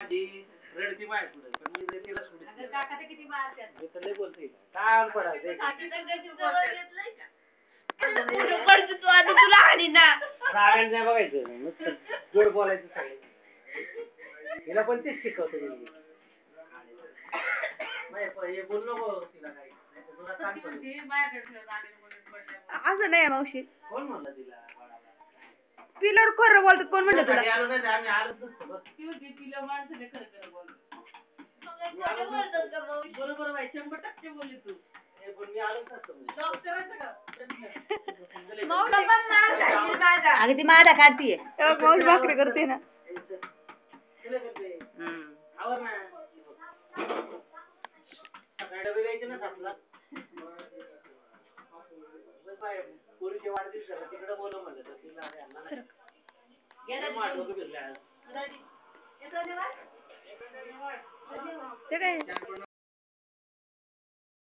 रडती माय पुढे पण मी तिला सोडत काका ते किती मारतात मी तर लय बोलते काय पडायचं तू आधी तुला आणि ना रागाने नाही बघायचं नुसतं गोड बोलायचं सगळं हिला पण तेच शिकवतो मी हे बोल नको तिला काही असं नाही मावशी कोण म्हणलं तिला पिलर खरं बोलतात कोण म्हणलं तुला आम्ही आलोच नसतो तिला माणसाने खरं बोलतो बरोबर बाई 100% बोलली तू पण मी आलोच नसतो डॉक्टरांचं का अगं ती माझा खातीये मावशी भाकरी करते ना आवर ना डबे द्यायचे ना आपला पोरीचे वाढदिवस झाला तिकडे बोलव म्हणलं तर तिला